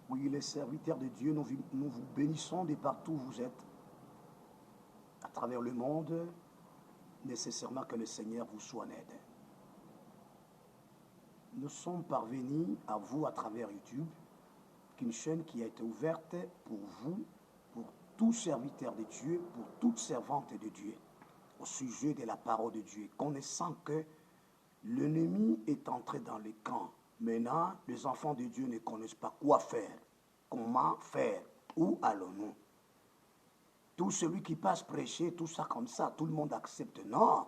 Oui, les serviteurs de Dieu, nous vous bénissons de partout où vous êtes, à travers le monde, nécessairement que le Seigneur vous soit en aide. Nous sommes parvenus à vous à travers YouTube, une chaîne qui a été ouverte pour vous, pour tout serviteur de Dieu, pour toute servante de Dieu, au sujet de la parole de Dieu, connaissant que l'ennemi est entré dans les camps. Maintenant, les enfants de Dieu ne connaissent pas quoi faire, comment faire, où allons-nous. Tout celui qui passe prêcher, tout ça comme ça, tout le monde accepte. Non,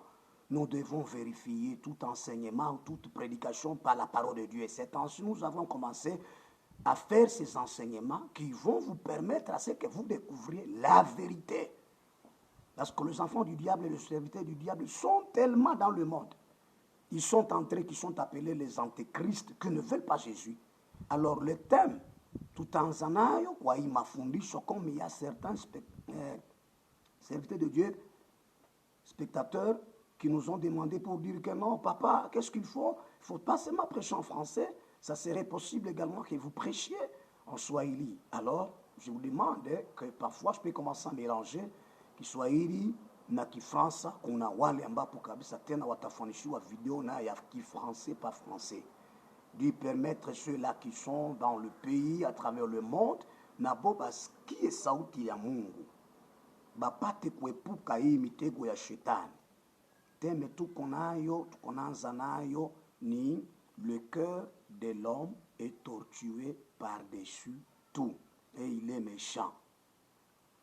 nous devons vérifier tout enseignement, toute prédication par la parole de Dieu. Et c'est ainsi que nous avons commencé à faire ces enseignements qui vont vous permettre à ce que vous découvriez la vérité. Parce que les enfants du diable et les serviteurs du diable sont tellement dans le monde. Ils sont entrés, qui sont appelés les antéchrists, qui ne veulent pas Jésus. Alors le thème, tout en zanayo, quoi, il m'a fondé, comme il y a certains serviteurs de Dieu, spectateurs, qui nous ont demandé pour dire que non, papa, qu'est-ce qu'il faut? Il ne faut pas seulement prêcher en français, ça serait possible également que vous prêchiez en swahili. Alors, je vous demande que parfois je peux commencer à mélanger Kiswahili na Kifransa, kuna wale ambapo kabisa tena watafanishiwa video na ya Kifrancais pas français. Lui permettre ceux-là qui sont dans le pays, à travers le monde, nabo basikie sauti ya Mungu. Bapate kuepuka hii mitego ya shetani. Teme tukonaanza nayo ni le cœur de l'homme est tortué par-dessus tout et il est méchant.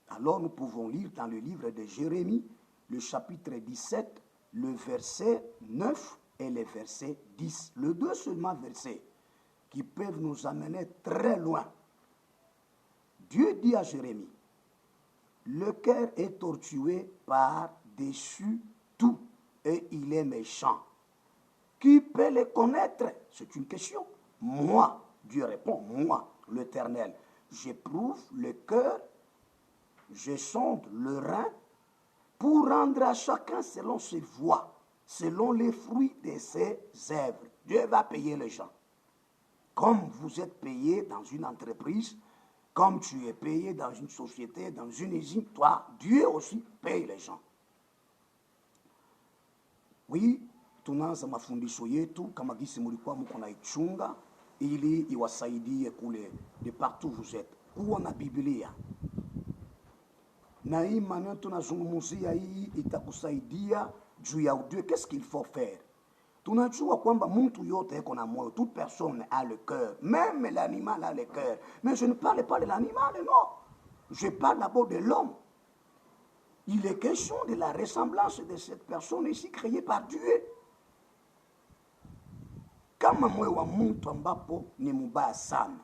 Alors nous pouvons lire dans le livre de Jérémie, le chapitre 17, le verset 9 et le verset 10. Les deux seulement versets qui peuvent nous amener très loin. Dieu dit à Jérémie, le cœur est tortué par-dessus tout et il est méchant. Qui peut le connaître? C'est une question. Moi, Dieu répond, moi, l'Éternel, j'éprouve le cœur, je sonde le rein pour rendre à chacun selon ses voies, selon les fruits de ses œuvres. Dieu va payer les gens. Comme vous êtes payé dans une entreprise, comme tu es payé dans une société, dans une usine, toi, Dieu aussi paye les gens. Oui, tunaanza mafundisho yetu kama gisi mulikuwa mko naichunga ili iwasaidie kule de partout vous êtes. Kuwa na Biblia. Na hii maneno tunazungumzia hii itakusaidia juu ya Dieu. Qu'est-ce qu'il faut faire? Tunajua kwamba mtu yote eko na moyo, toute personne a le cœur, même l'animal a le cœur. Mais je ne parle pas de l'animal, non. Je parle d'abord de l'homme. Il est question de la ressemblance de cette personne ici créée par Dieu. Kama moyo wa mtu ambapo ni mubaya sana,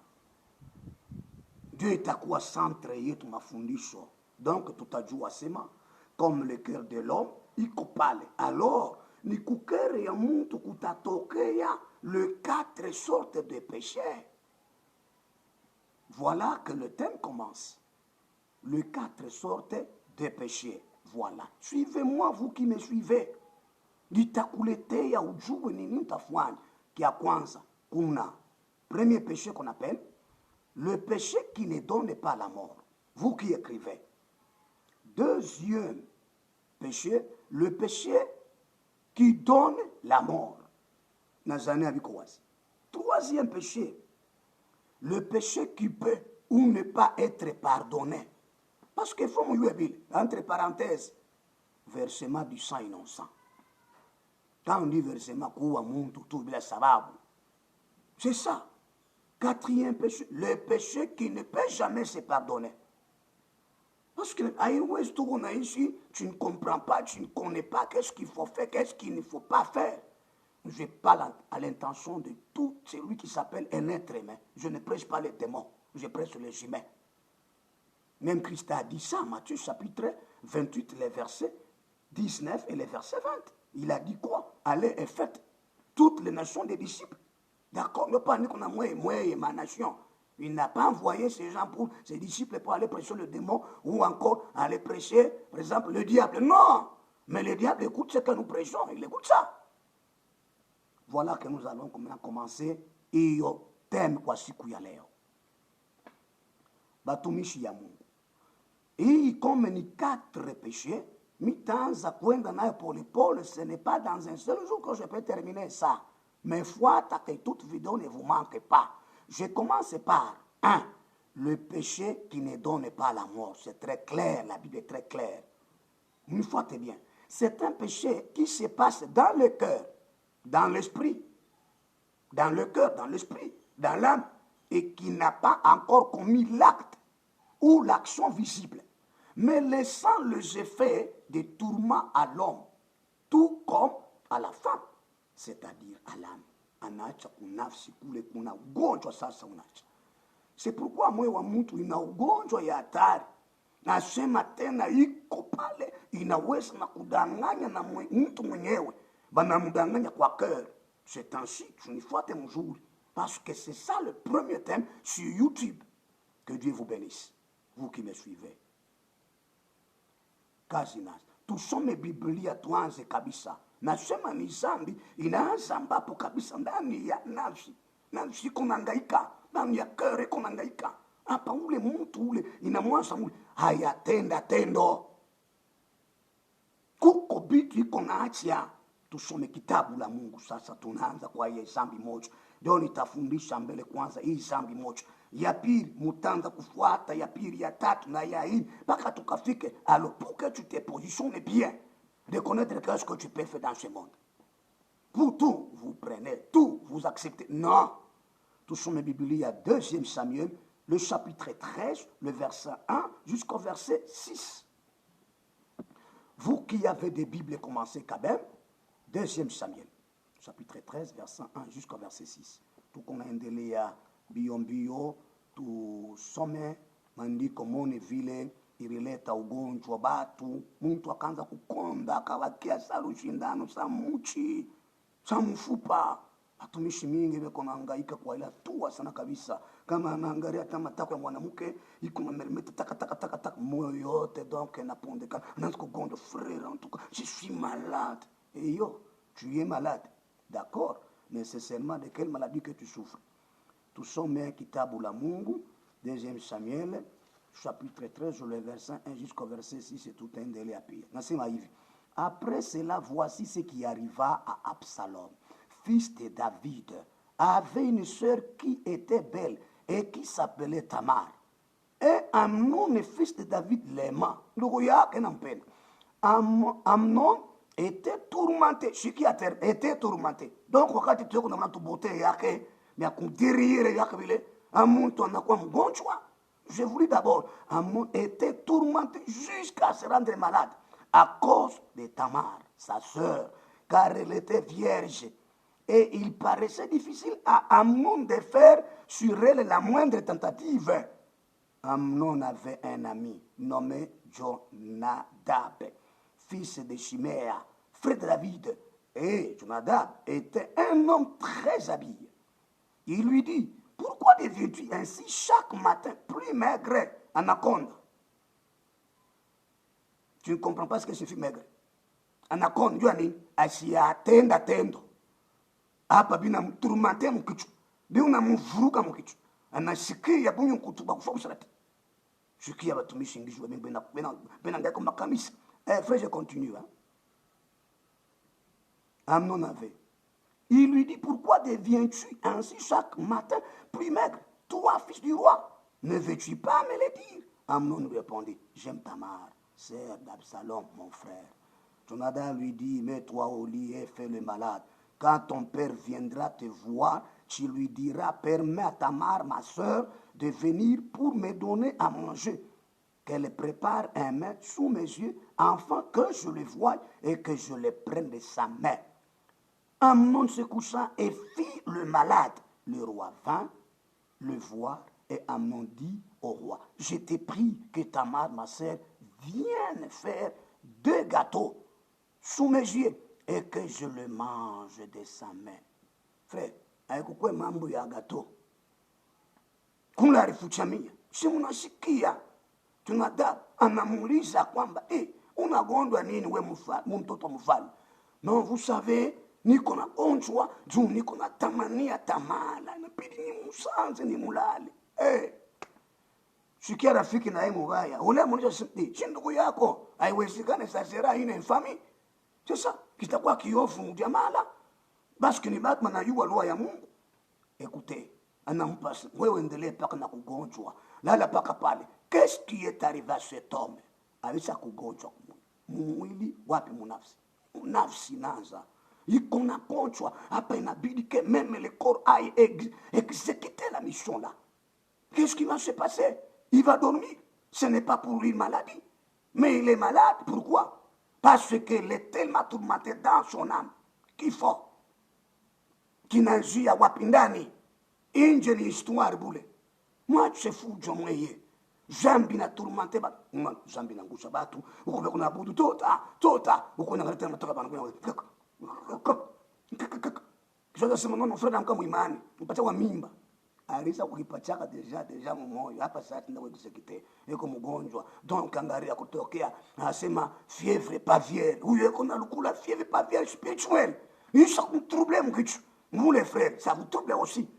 Dieu itakuwa centre yetu mafundisho. Donc tutajua sema comme le cœur de l'homme iko pale. Alors ni kukere ya mtu kutatokea le 4 sortes de péchés. Voilà que le thème commence. Le 4 sortes de péchés. Voilà. Suivez-moi, vous qui me suivez. Nitakuletea ujue nini mtafanya. Kia kwanza, kuna premier péché qu'on appelle le péché qui ne donne pas la mort. Vous qui écrivez. Deuxième péché, le péché qui donne la mort. Troisième péché, le péché qui peut ou ne pas être pardonné. Parce qu'il faut me entre parenthèses, versement du sang innocent. Quand on dit versement, kuwa muntu tu bila sababu. C'est ça. Quatrième péché, le péché qui ne peut jamais se pardonner. Parce que ici, tu ne comprends pas, tu ne connais pas qu'est-ce qu'il faut faire, qu'est-ce qu'il ne faut pas faire. Je parle à l'intention de tout celui qui s'appelle un être humain. Je ne prêche pas les démons, je prêche les humains. Même Christ a dit ça, Matthieu chapitre 28, les versets 19 et les versets 20. Il a dit quoi? Allez et faites toutes les nations des disciples. D'accord? Ne pas qu'on a moi et ma nation. Il n'a pas envoyé ces gens pour ses disciples pour aller prêcher le démon ou encore aller prêcher, par exemple, le diable. Non! Mais le diable écoute ce que nous prêchons, il écoute ça. Voilà que nous allons commencer. Et thème kwa siku ya leo. batumishi ya Mungu. Hii comme ni 4 péchés, mitanza kwenda nayo polepole, ce n'est pas dans un seul jour que je peux terminer ça. Mais foi, que toute vidéo ne vous manque pas. Je commence par 1. Le péché qui ne donne pas la mort. C'est très clair, la Bible est très claire. Une fois, c'est bien. C'est un péché qui se passe dans le cœur, dans l'esprit, dans le cœur, dans l'esprit, dans l'âme, et qui n'a pas encore commis l'acte ou l'action visible, mais laissant les effets des tourments à l'homme, tout comme à la femme, c'est-à-dire à l'âme. Anaacha kunafsi kule kuna ugonjwa sasa unacha. C'est pourquoi moyo wa mtu ina ugonjwa ya hatari. Nasema tena iko pale, inaweza na kudanganya na mtu mwenyewe. Banamdanganya kwa cœur. C'est ainsi, tunifuate mzuri. Parce que c'est ça le premier thème sur YouTube. Que Dieu vous bénisse, vous qui me suivez. Kazinas. Tusome Biblia tuanze kabisa. Nasema ni zambi inaanza ambapo kabisa ndani ya nafsi. Nafsi kunahangaika, ndani ya kere kunahangaika. Hapa ule mtu ule inamwanza ule hayatenda tendo. Kuko bitu iko naacha. Tusome kitabu la Mungu sasa, tunaanza kwa hii zambi moja. Ndio nitafundisha mbele kwanza hii zambi moja. Ya pili mutanza kufuata, ya pili, ya tatu na ya nne mpaka tukafike. Alors pour que tu te positionnes bien, de connaître ce que tu peux faire dans ce monde. Pour tout, vous prenez, tout, vous acceptez. Non. Tout sommes Biblia, 2 Samuel, le chapitre 13, le verset 1 jusqu'au verset 6. Vous qui avez des Bibles, commencez quand même. 2 Samuel, chapitre 13, verset 1 jusqu'au verset 6. Tout qu'on a endelea bio, tout somme, maandiko mone vile ilileta ugonjwa batu, mtu akaanza kukonda, akawakia salu shindano sa muchi, sa mfupa. Watumishi mingi weko nahangaika kwa ila tua sana kabisa. Kama anaangalia hata matako ya mwanamke, iko na merimete taka moyo yote donc napondeka. Anaanza kugonjwa, frère en tout cas, je suis malade. Et yo, tu es malade. D'accord, mais c'est seulement de quelle maladie que tu souffres. Tusome kitabu la Mungu, 2 Samuel, chapitre 13, le verset 1 jusqu'au verset 6, c'est tout un délai à pire. Nasema hivi. Après cela, voici ce qui arriva à Absalom, fils de David, avait une sœur qui était belle et qui s'appelait Tamar. Et Amnon, fils de David, l'aima. Amnon était tourmenté. Chikiater était tourmenté. Donc, wakati tuko na mtu bote yake, mais à kumdirire yake vile, Amnon tu anakuwa mgonjwa. Je vous dis d'abord, Amnon était tourmenté jusqu'à se rendre malade à cause de Tamar, sa sœur, car elle était vierge. Et il paraissait difficile à Amnon de faire sur elle la moindre tentative. Amnon avait un ami nommé Jonadab, fils de Chiméa, frère de David. Et Jonadab était un homme très habile. Il lui dit, pourquoi deviens-tu ainsi chaque matin plus maigre, anaconda? Tu ne comprends pas ce que signifie maigre. Anaconda, jua nini? Asiyatenda tendo. Hapa bina mturumante mkichu. Bina mvuruka mkichu. Anasikia bunyo kutuba kufa usharati. Sikia batumishi ngijwe bena ngako makamisa. Frère, je continue. Hein? Amnon avait. Il lui dit, pourquoi deviens-tu ainsi chaque matin plus maigre? Toi, fils du roi, ne veux-tu pas me le dire? Amnon lui répondit, j'aime Tamar, sœur d'Absalom, mon frère. Jonadab lui dit, mets-toi au lit et fais le malade. Quand ton père viendra te voir, tu lui diras, permets à Tamar, ma sœur, de venir pour me donner à manger. Qu'elle prépare un mets sous mes yeux, afin que je le voie et que je le prenne de sa main. Amnon se coucha et fit le malade. Le roi vint le voir et Amnon dit au roi, je t'ai pris que Tamar, ma sœur, vienne faire 2 gâteaux sous mes yeux et que je le mange de sa main. Frère, haikukwe mambo ya gâteau. Kuna rifuchamia. Si munasikia, Jonadab anamuuliza kwamba, unagondwa nini we mtoto mfalme? Non, vous savez, niko na gonjwa, juu niko na tamania Tamara, inabidi ni musanze ni mulale. sikia rafiki na yeye mubaya, ule mmoja si ndugu yako, haiwezekani. Sasa ina infami sasa kitakuwa kiofu mjamala. Basi ni Batman anajua lugha ya Mungu. Écoutez, anampa wewe, endelee paka na kugonjwa, lala paka pale. Qu'est-ce qui est arrivé à cet homme? Alisha kugonjwa mwili wapi? Munafsi, nafsi naza iko na gonjwa hapa, inabidi que même le corps aille exécuter la mission là. Qu'est-ce qui va se passer? Il va dormir. Ce n'est pas pour une maladie, mais il est malade. Pourquoi? Parce qu'il est tellement tourmenté dans son âme qu'il faut kinanjia wapi ndani. Inje ni histoire bule. Mwache fujo mweye. Zambi na tourmenté ba. Zambi na ngusha batu. Uko beko na budu tota. Uko na ngaleta matoka bana kwa. Kisha sema nono freda mkamu imani. Mpata wa mimba. Alisa kuipachaka deja moyo. Hapa sasa ndio kusekite. Eko mgonjwa. Donc angaria kutokea anasema fièvre pavière. Huyo eko na lukula fièvre pavière spirituelle. Isa trouble mkichu. Vous les frères, ça vous trouble aussi.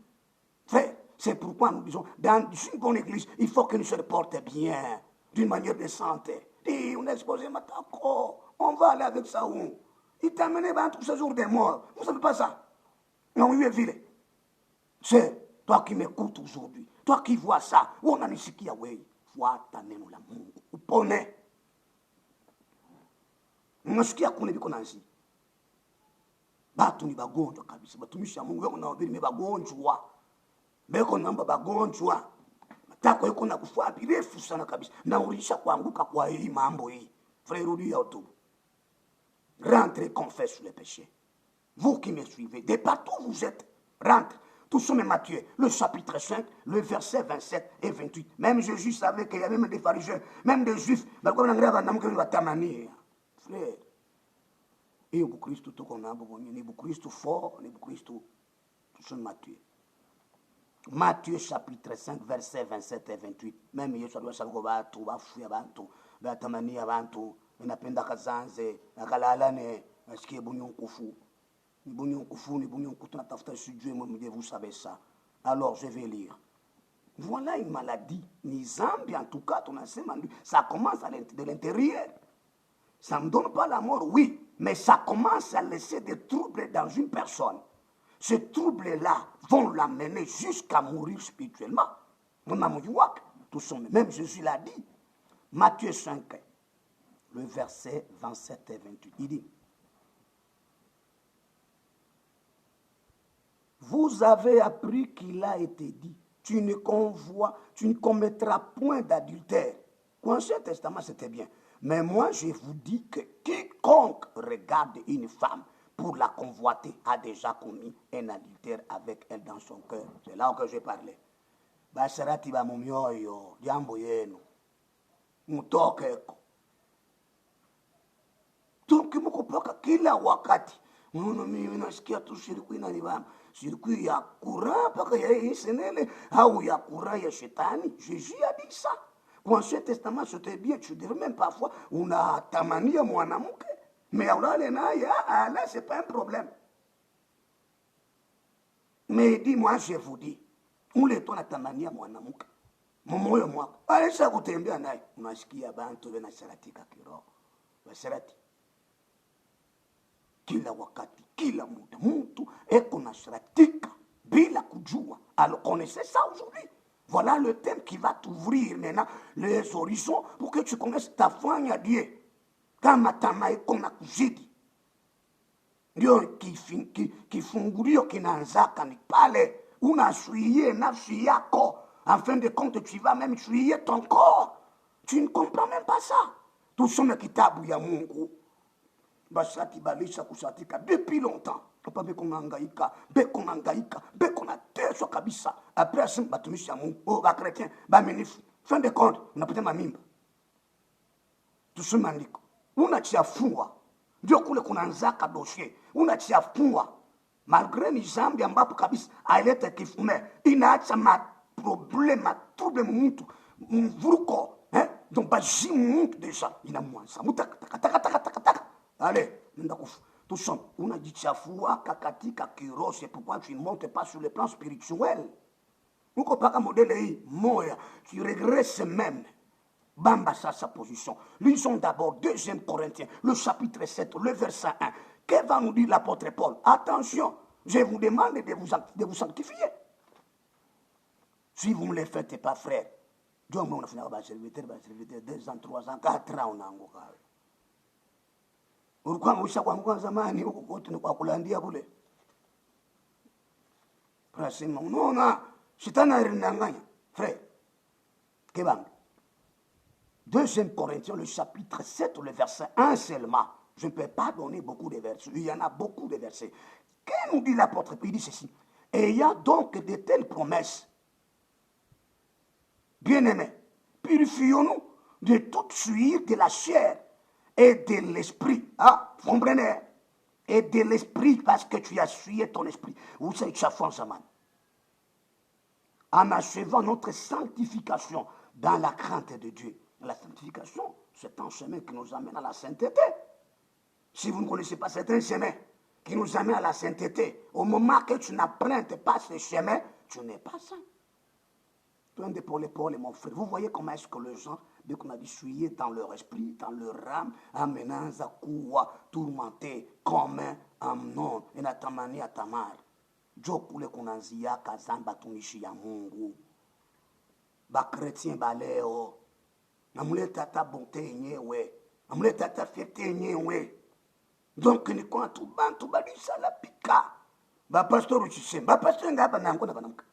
Frère, c'est pourquoi nous disons, dans une bonne église, il faut que nous se porte bien, d'une manière décente. Et on a exposé Matako, on va aller avec ça où? Il t'a amené dans tous ces jours des morts. Vous ne savez pas ça? Non, oui, ville. C'est toi qui m'écoutes aujourd'hui, toi qui vois ça, où on a nisiki ya wei, vois ta neno la Mungu, upone. Mnasikia kuna biko nanzi. Batu ni bagonjwa kabisa. Batumishi ya Mungu wako naobiri me bagonjwa. Beko namba bagonjwa. Matako yuko na kufua birefu sana kabisa. Na ulisha kuanguka kwa hii mambo hii. Frère, rudi ya utubu. Rentrez, confesse les péchés. Vous qui me suivez, de partout où vous êtes, rentrez. Tout sommes Matthieu, le chapitre 5, le verset 27 et 28. Même Jésus savait qu'il y avait même des pharisiens, même des juifs. Frère, et Bukristo tuko nabo bonye ni Bukristo fort, ni Bukristo tout Matthieu. Matthieu chapitre 5 verset 27 et 28. Même Yesu aliwashago watu bafuya bantu, batamania bantu, inapenda kazanze, akalalane, asikie bunyonkufu. Ni bunyonkufu, ni bunyonkufu tunatafuta sur Dieu, moi vous savez ça. Alors je vais lire. Voilà une maladie, ni zambi en tout cas, ça commence de l'intérieur. Ça ne donne pas la mort, oui, mais ça commence à laisser des troubles dans une personne. Ces troubles-là vont l'amener jusqu'à mourir spirituellement. Même Jésus l'a dit. Matthieu 5, le verset 27 et 28. Il dit, vous avez appris qu'il a été dit, tu ne commettras point d'adultère. L'Ancien Testament, c'était bien. Mais moi, je vous dis que quiconque regarde une femme pour la convoiter a déjà commis un adultère avec elle dans son cœur. C'est là que je parlais. Basharati ba mumyoyo, jambo yenu. Mutokeko. Tukimukupoka kila wakati. Mimi nasikia tu shirikwi na nibama. Shirikwi ya kura paka ya isenele au ya kura ya shetani. Jésus a dit ça. Pour l'Ancien Testament, c'était bien. Tu dirais même parfois, on a tamani à mwanamke. Mais là, c'est pas un problème. Mais dis-moi, je vous dis, où est ton tamani à mwanamke? Momoyo mwako. Alisha kutembea naye. Unasikia bantu bena sharatika kiroho. Washarati. Kila wakati, kila muda, mtu eko na sharatika bila kujua. Alors, connaissez ça aujourd'hui? Voilà le thème qui va t'ouvrir maintenant les horizons pour que tu connaisses ta foi à Dieu. Kama tamae kona kuzidi. Ndio kifungulio kinaanzaka ni pale unasuie nafsi yako. En fin de compte, tu vas même suyer ton corps. Tu ne comprends même pas ça. Tusome kitabu ya Mungu. Bashati balisha kusatika depuis longtemps. Papa beko nangaika, beko na teso kabisa. Après asim batumishi ya Mungu, oh ba chrétien, ba minifu. Fin de compte, unapata mamimba. Tusome andiko. Unachiafua. Ndio kule kunaanzaka dossier. Unachiafua. Malgré ni zambi ambapo kabisa aileta kifume, inaacha trouble mtu, mvuruko, donc bajimu mtu deja inamwanza. Mutakataka. Allez, nenda kufu. Tout ça, unajichafua katika kiroho, c'est pourquoi tu ne montes pas sur le plan spirituel. Uko paka modele hii moya, tu regresses même. Bamba ça sa position. Lisons d'abord 2 Corinthiens, le chapitre 7, le verset 1. Que va nous dire l'apôtre Paul? Attention, je vous demande de vous sanctifier. Si vous ne le faites pas, frère, Dieu m'a fait serviteur, 2 ans, 3 ans, 4 ans, on a encore. Pourquoi vous savez quoi zamani huko kote ni kwa kulandia kule? Prasema unaona shetani alinanganya. Frère, kebang. 2 Corinthiens, le chapitre 7, le verset 1 seulement. Je ne peux pas donner beaucoup de versets. Il y en a beaucoup de versets. Qu'est-ce nous dit l'apôtre? Il dit ceci. Et il y a donc de telles promesses. Bien-aimés, purifions-nous de toute suite de la chair et de l'esprit. Ah, vous comprenez? Et de l'esprit, parce que tu as suivi ton esprit. Vous savez que ça fait ça, man. En achevant notre sanctification dans la crainte de Dieu. La sanctification, c'est un chemin qui nous amène à la sainteté. Si vous ne connaissez pas certains chemins qui nous amènent à la sainteté, au moment que tu n'apprends pas ce chemin, tu n'es pas saint. Plein d'épaule, mon frère. Vous voyez comment est-ce que les gens, dès qu'on a dit suyer dans leur esprit, dans leur âme, amenant à couwa, tourmenté, comme un non, et natamani à tamar. Jokule kunanzia kazamba tumishi ya Mungu. Ba chrétien baleo. Namule tata bonté yenyewe. Namule tata fierté yenyewe. Donc ni kwa tubantu balisa la pika. Ba pasteur uchisema. Ba pasteur ngaba nango na banamka.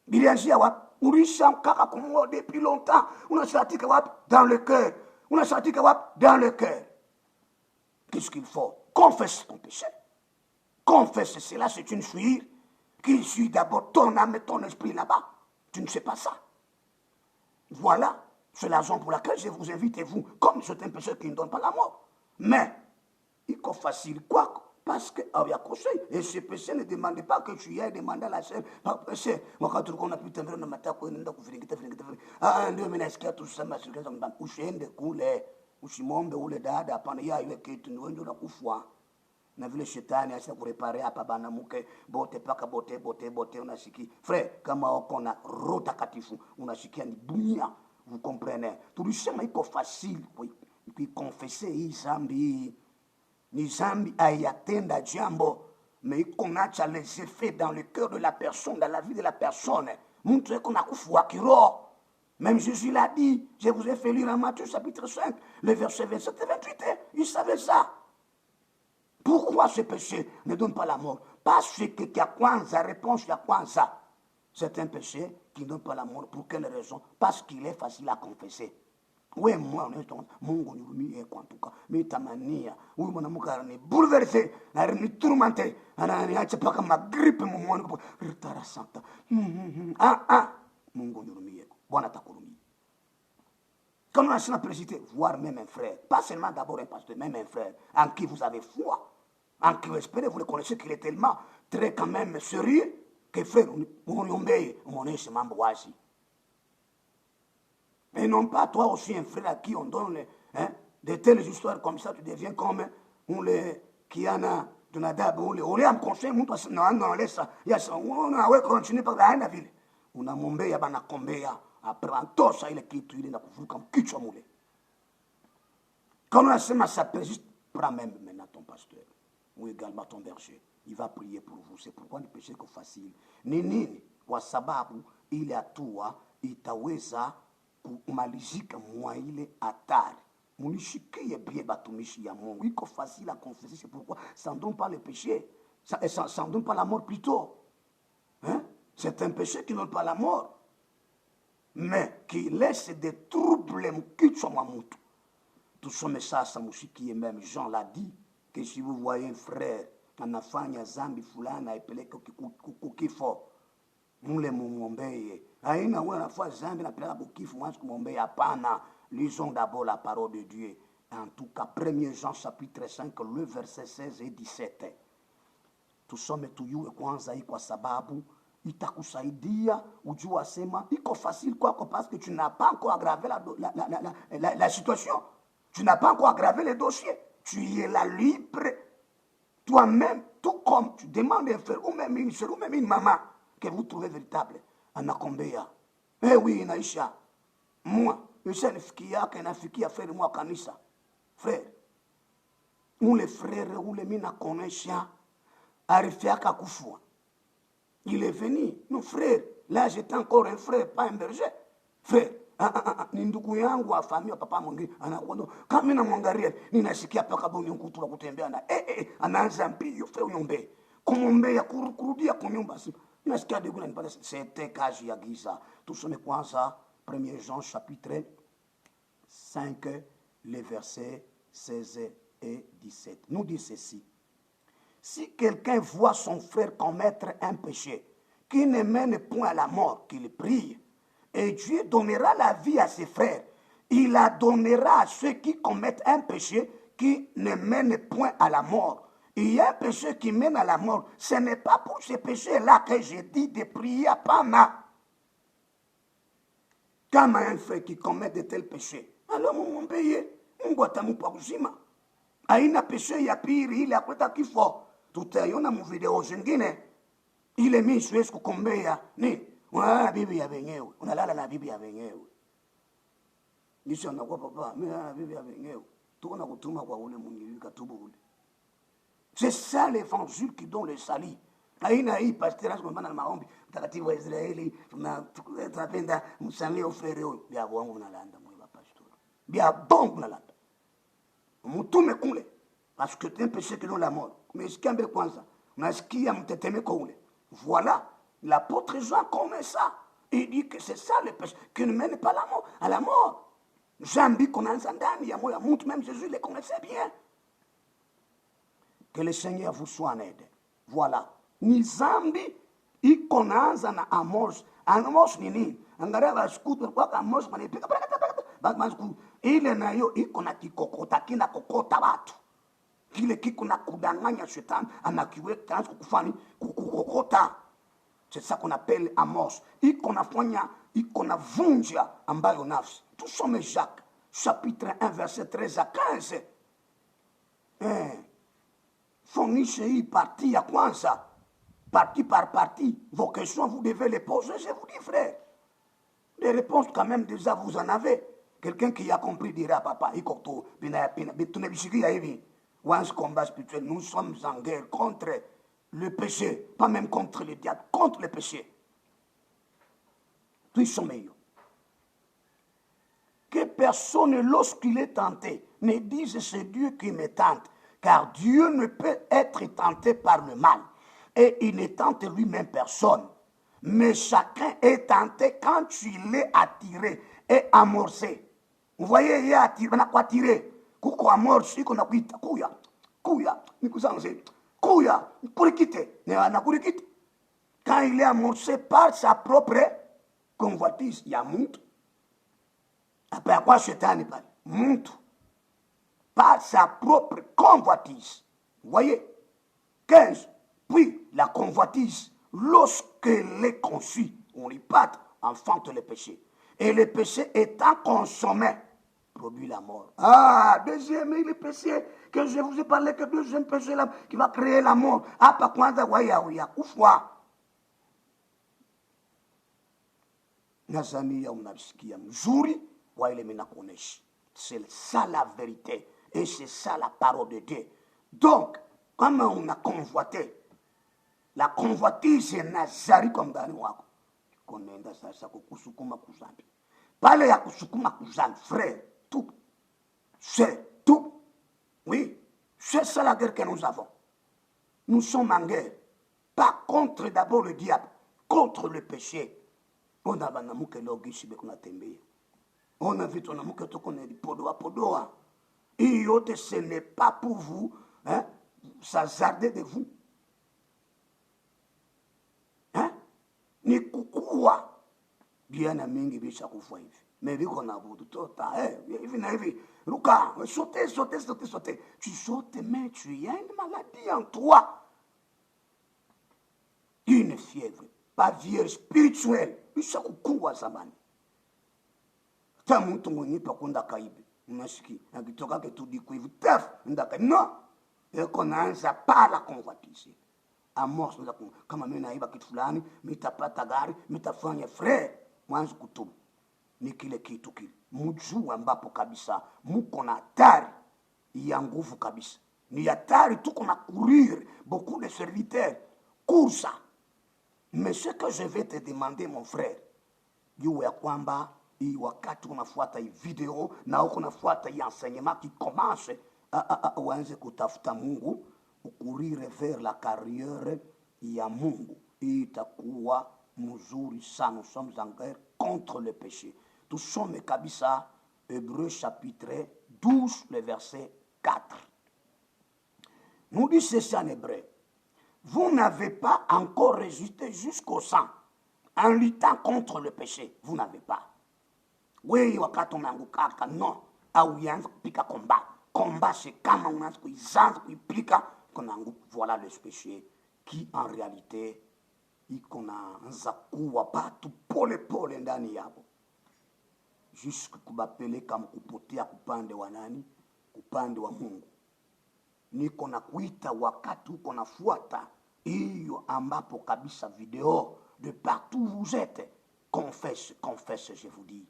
Bilianjia wap. Urisha kaka kumo depuis longtemps. On a sorti que wap dans le cœur. On a sorti que wap dans le cœur. Qu'est-ce qu'il faut? Confesse ton péché. Confesse cela, c'est une fuite qui suit d'abord ton âme et ton esprit là-bas. Tu ne sais pas ça. Voilà, c'est la raison pour laquelle je vous invite, et vous, comme c'est un péché qui ne donne pas la mort. Mais, il faut facile quoi? Parce que, il y a conseil, et ce péché ne demande pas que tu aies demandé à la chaîne, par péché. Moi, quand on a pu t'envoyer dans ma tête, on a pu ah, Dieu, mais est-ce qu'il y a tout ça, mais c'est que ça me donne, ou chez un de coulé, ou chez mon ou le dada, pendant il y a eu que tu nous as dit, na vile shetani asa kurepare hapa bana muke bote paka bote unasikia frère kama uko na roho takatifu unasikia ni dunia. Vous comprenez? Tulisema iko facile kuikonfese hii zambi ni zambi ayatenda jambo mais iko nacha les effets dans le cœur de la personne, dans la vie de la personne. Montre qu'on a kufua kiroho. Même Jésus l'a dit. Je vous ai fait lire en Matthieu chapitre 5 le verset 27 et 28. Il savait ça. Pourquoi ce péché ne donne pas la mort? Parce que la réponse ya kwanza, c'est un péché qui ne donne pas la mort. Pour quelle raison? Parce qu'il est facile à confesser. Oui, moi, Mungu nihurumie kwa tuka. Mitamania. Huyu mwanamke anani bouleversé, anani tourmenté, ananiacha paka magripe mumwani kwa ritara santa. Mungu nihurumie. Bwana atakurumia. Quand on a cela précité, voir même un frère, pas seulement d'abord un pasteur, même un frère, en qui vous avez foi, en qui vous espérez, vous le connaissez qu'il est tellement très quand même sérieux, que frère, on est chez Mamboasi. Et non pas toi aussi un frère à qui on donne de telles histoires comme ça, tu deviens comme qui en a de nadab, on est en conseil, on laisse ça, on a continué par la ville. On a mombé, on a combéa. Après, tout ça, il est quitté, il est comme kichwa moulé. Quand on a ça persiste, prends même maintenant ton pasteur, ou également ton berger. Il va prier pour vous. C'est pourquoi ni péché que facile. Ni nini, kwa sababu ile hatua itaweza kumalizika mwa ile hatari. Munishikie bien batumishi ya Mungu. Iko facile à confesser, c'est pourquoi ça ne donne pas le péché. Ça ne donne pas la mort plutôt. Hein? C'est un péché qui ne donne pas la mort, mais qui laisse des troubles mkichwa. Tout ce message musikie même Jean l'a dit que si vous voyez un frère anafanya zambi fulani aipeleke kukifo mule mumwombeye. Haina wewe anafanya zambi na peleka kukifo mwanzo kumwombea, hapana. Lisons d'abord la parole de Dieu. En tout cas, 1 Jean chapitre 5 le verset 16 et 17. Tusome tuyue kwanza hii kwa sababu itakusaidia ujua sema iko facile kwako parce que tu n'as pas encore aggravé la situation. Tu n'as pas encore aggravé le dossier. Tu es là libre toi-même, tout comme tu demandes un frère ou même une soeur ou même une maman que vous trouvez véritable. Anakombea Eh oui, inaisha. Moi, ishanifikia inafikia frère moi kanisa. Frère. Ule frère ule mina konesha arifiaka kufua. Il est venu, nos frères. Là, j'étais encore un frère, pas un berger. Frère, ni ndugu yangu wa familia papa mwingine anakuwa kama mimi namwangalia ninasikia paka bonyo kutula kutembea na anaanza mbio frère unyombe kumwombea kurudia kwa nyumba si nasikia degu na nipata c'était kazi ya giza. Tusome kwanza 1 Jean chapitre 5 les versets 16 et 17. Nous dit ceci: si quelqu'un voit son frère commettre un péché qui ne mène point à la mort, qu'il prie, et Dieu donnera la vie à ses frères. Il la donnera à ceux qui commettent un péché qui ne mène point à la mort. Il y a un péché qui mène à la mort. Ce n'est pas pour ce péché-là que j'ai dit de prier à Pana. Quand un frère qui commet de tels péchés, alors mon pays, m'boitamu pa uzima. Aina péché ya piri ile akweta kifo. Tutaiona mu video zingine. Ile mimi siwezi kukombea nini? Unalala bibi ya wenyewe. Unalala na bibi ya wenyewe. Nisho nakuwa papa, mimi nalala na bibi ya wenyewe. Tuona kutuma kwa ule mwingine katubu ule. C'est ça l'évangile qui donne le salut. Aina hii pasteur kwa maana maombi mtakatifu wa Israeli tunapenda msamee ofere huyo. Bia wangu unalanda mwe pasteur. Bia bongo unalanda. Mtume kule parce que c'est un péché qui donne la mort. Mais sikiambe kwanza. Unasikia mtetemeko ule. Voilà, l'apôtre Jean connaît ça. Il dit que c'est ça le péché qui ne mène pas à la mort. Jean dit qu'on a un zandani, même Jésus le connaissait bien. Que le Seigneur vous soit en aide. Voilà. Ni zambi, il connaît na amos. Amos ni nini? Angalia baskutu kwa amos manipika. Ile na yo iko na kikokota kina kokota watu. Kile kiko na kudanganya shetani anakiweka kufani kukokota. C'est ça qu'on appelle amos. Iko nafanya iko na vunja ambayo nafsi. Tusome Jacques chapitre 1 verset 13 à 15. Fournishe hii partie ya kwanza. Partie par partie. Vos questions, vous devez les poser, je vous dis frère. Les réponses quand même déjà vous en avez. Quelqu'un qui a compris dira papa, ikoto, tunebishikia hivi. Once combat spirituel, nous sommes en guerre contre le péché, pas même contre le diable, contre le péché. Tous sont meilleurs. Que personne, lorsqu'il est tenté, ne dise c'est Dieu qui me tente, car Dieu ne peut être tenté par le mal, et il ne tente lui-même personne. Mais chacun est tenté quand il est attiré et amorcé. Vous voyez, il est attiré, on a quoi attiré. Kuko amorcé, qu'on a kuita, kuya, nikusanze, kuya, kurikite, ne ana kurikite. Quand il est amorcé par sa propre convoitise, il y a monte. Après, à quoi Satan parle? Monte. Par sa propre convoitise. Vous voyez? 15. Puis, la convoitise, lorsqu'elle est conçue, on y part, enfante le péché. Et le péché étant consommé, produit la mort. Ah, deuxième, le péché que je vous ai parlé, que deuxième péché là, qui va créer la mort. Ah, pas kwanza waya, kufwa. Nazani ya unasikia mzuri, wa ile minakoneshi. C'est ça la vérité. Et c'est ça la parole de Dieu. Donc, comme on a convoité, la convoitise nazari comme ndani wako. Konenda sasa kukusukuma kuzambi. Pale ya kusukuma kuzambi, frère, tout. C'est tout. Oui, c'est ça la guerre que nous avons. Nous sommes en guerre. Pas contre d'abord le diable, contre le péché. On a banamuke logi shibe kuna tembea. On a vu ton amour que tu connais, podoa. Et ce n'est pas pour vous, hein, s'hasarder de vous. Hein? Ni kukua. Biana mingi bisha kufa hivi. Mais viko na budu tota, hivi na hivi. Luka, sauter. Tu sautes, mais tu y as une maladie en toi. Une fièvre, pas vierge spirituelle. Bisha kukua zamani. Ta mtu mwenye pakunda kaibi. Unashiki, akitoka ketudi kuivu taf, ndaka non. Eko naanza par la convoitise. Amorce kama mimi naiba kitu fulani, mitapata gari, mitafanya frère. mwanzo kutubu ni kile kitu kile, mjue ambapo kabisa muko na hatari ya nguvu kabisa. Ni hatari, tuko na courir beaucoup de serviteurs courent ça. Mais ce que je vais te demander mon frère, juu ya kwamba hii wakati unafuata hii video na uko unafuata hii enseignement qui commence uanze kutafuta Mungu, ukurire vers la carrière ya Mungu, itakuwa mzuri sana. Nous sommes en guerre contre le péché. Tusome kabisa Hébreux chapitre 12 le verset 4. Nous dit ceci en hébreu: vous n'avez pas encore résisté jusqu'au sang en luttant contre le péché. Vous n'avez pas. Oui, wakati umeangukaka non, au uanze kupika combat. Combat c'est kama unaanza kuizanza kuipika kunaanguka. Voilà le péché qui en réalité iko naanza kuwa batu pole pole ndani yabo, jusque kubapeleka mkupotea kupande wa nani? Kupande wa Mungu. Niko na kuita wakati uko nafuata hiyo ambapo kabisa video de partout vous êtes, confesse, confesse, je vous dis.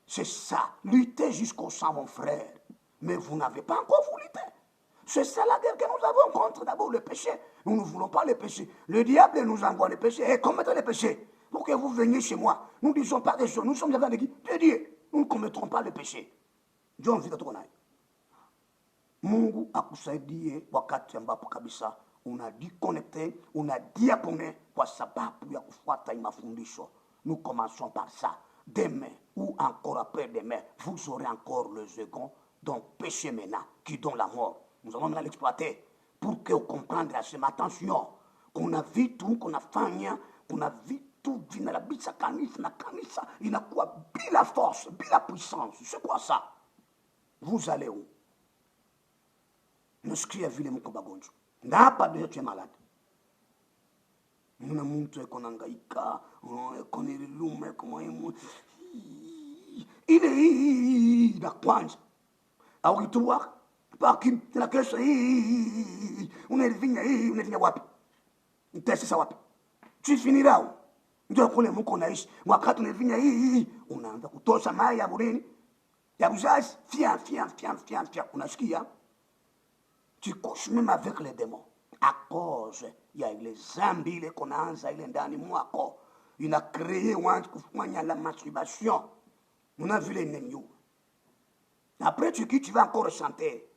C'est ça, luttez jusqu'au sang mon frère. Mais vous n'avez pas encore vous lutter. C'est ça la guerre que nous avons contre d'abord le péché. Nous ne voulons pas le péché. Le diable nous envoie le péché. Et commettez le péché pour que vous veniez chez moi. Nous ne disons pas des choses. Nous sommes devant de Dieu. Nous ne commettrons pas le péché. Dieu en vit à toi. Mungu akusaidie wakati ambapo kabisa unadiconnecté, unadiabonné kwa sababu ya kufuata mafundisho. Nous commençons par ça. Demain ou encore après-demain, vous aurez encore le second, donc péché maintenant, qui donne la mort. Nous allons maintenant l'exploiter pour que vous compreniez la semaine. Attention, qu'on a vu tout, qu'on a fait, qu'on a vu tout, vina la bise na kanisa, il a quoi, bila force, bila puissance. C'est quoi ça? Vous allez où? Nasikia vile mko bagonjwa. Na hapa ndio tu es malade. Muna mtu eko nangaika, eko nililume kama yemu. Ile na kwanza. Au kituwa paki na kesho unavinya wapi? Utesisa wapi? Tu finira. Ndio kule mko naishi. Wakati unavinya unaanza kutosha mai ya bureni. Ya buzazi, fia. Unasikia? Tu couches même avec les démons. À cause, il y a les zambis qu'on a enzaïlé dans les mois. Il a créé la masturbation. On a vu les néniaux. Après, tu vas encore chanter.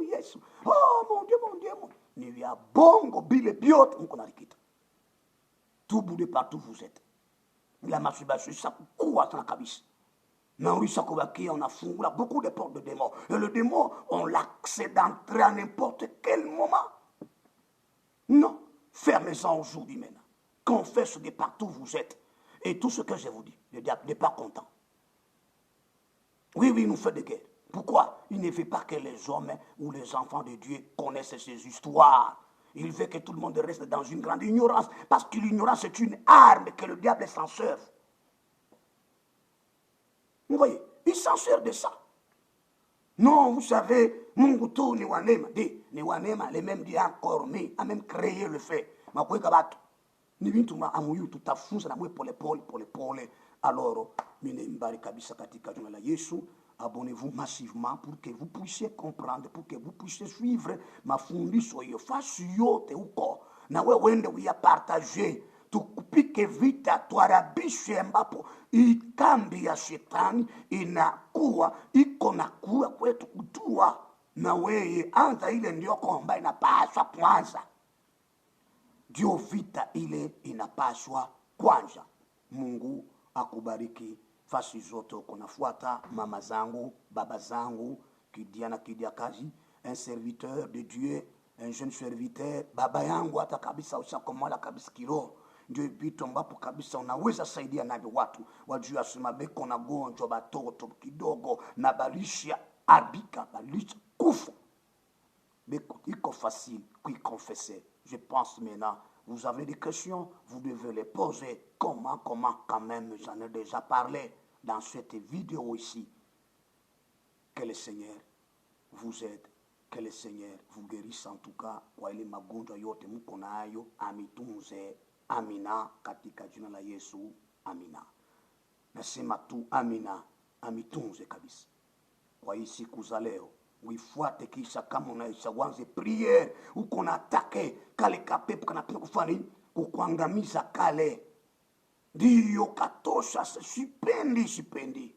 Yes. Oh, mon Dieu. Il y a bongo, bile, biot, on a quitté. Tout bout de partout vous êtes. La masturbation, ça court dans la cabisse. Non, oui, ça on a fouillé beaucoup de portes de démons. Et le démon, on l'accès d'entrer à n'importe quel moment. Non, fermez-en aujourd'hui maintenant. Confesse de partout où vous êtes. Et tout ce que je vous dis, le diable n'est pas content. Oui, il nous fait des guerres. Pourquoi? Il ne veut pas que les hommes ou les enfants de Dieu connaissent ces histoires. Il veut que tout le monde reste dans une grande ignorance. Parce que l'ignorance est une arme que le diable s'en sert. Vous voyez, il s'en sert de ça. Non, vous savez, Mungutu ni wanema, les mêmes dit encore, mais a même créé le fait. Ma kwe kabato, ni bintu ma amuyu tutafunza na mwe pole. Alors, mine mbari kabisa katika jina la Yesu, abonnez-vous massivement pour que vous puissiez comprendre, pour que vous puissiez suivre mafundisho hiyo fasi yote huko. Na wewe wende uya partager. Tukupike vita tuharabishe ambapo ikambi ya shetani inakuwa iko na kuwa kwetu kujua. Na weye anza ile ndio komba inapaswa kwanza. Ndio vita ile inapaswa kwanza. Mungu akubariki fasi zote uko nafuata, mama zangu, baba zangu, kidia kazi, un serviteur de Dieu, un jeune serviteur, baba yangu hata kabisa ushakomola kabisa kiroho. Ndio vitu ambapo kabisa unaweza saidia navyo watu wajua sema beko na gonjwa batoto kidogo na balisha arbika balisha kufa beko iko facile qui confesser. Je pense maintenant vous avez des questions, vous devez les poser. Comment quand même, j'en ai déjà parlé dans cette vidéo ici. Que le Seigneur vous aide, que le Seigneur vous guérisse en tout cas kwa ile magonjwa yote mko nayo, amitunze. Amina katika jina la Yesu. Amina. nasema tu amina, amitunze kabisa. Kwa hii siku za leo uifuate, kisha kama unaisha uanze priere, uko na atake kale kapepo kanapenda kufanya nini? Kukuangamiza kale. Ndiyo katosha, sipendi.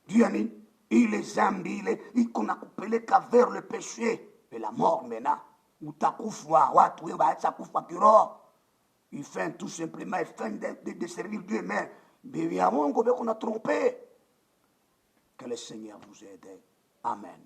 Dieu ya nini? Ile zambi ile iko na kupeleka vers le péché et la mort maintenant. Utakufa, watu wewe waacha kufa kiroho. Il fait tout simplement, il fait de servir Dieu, mais bébé à mon gobe qu'on a trompé. Que le Seigneur vous aide. Amen.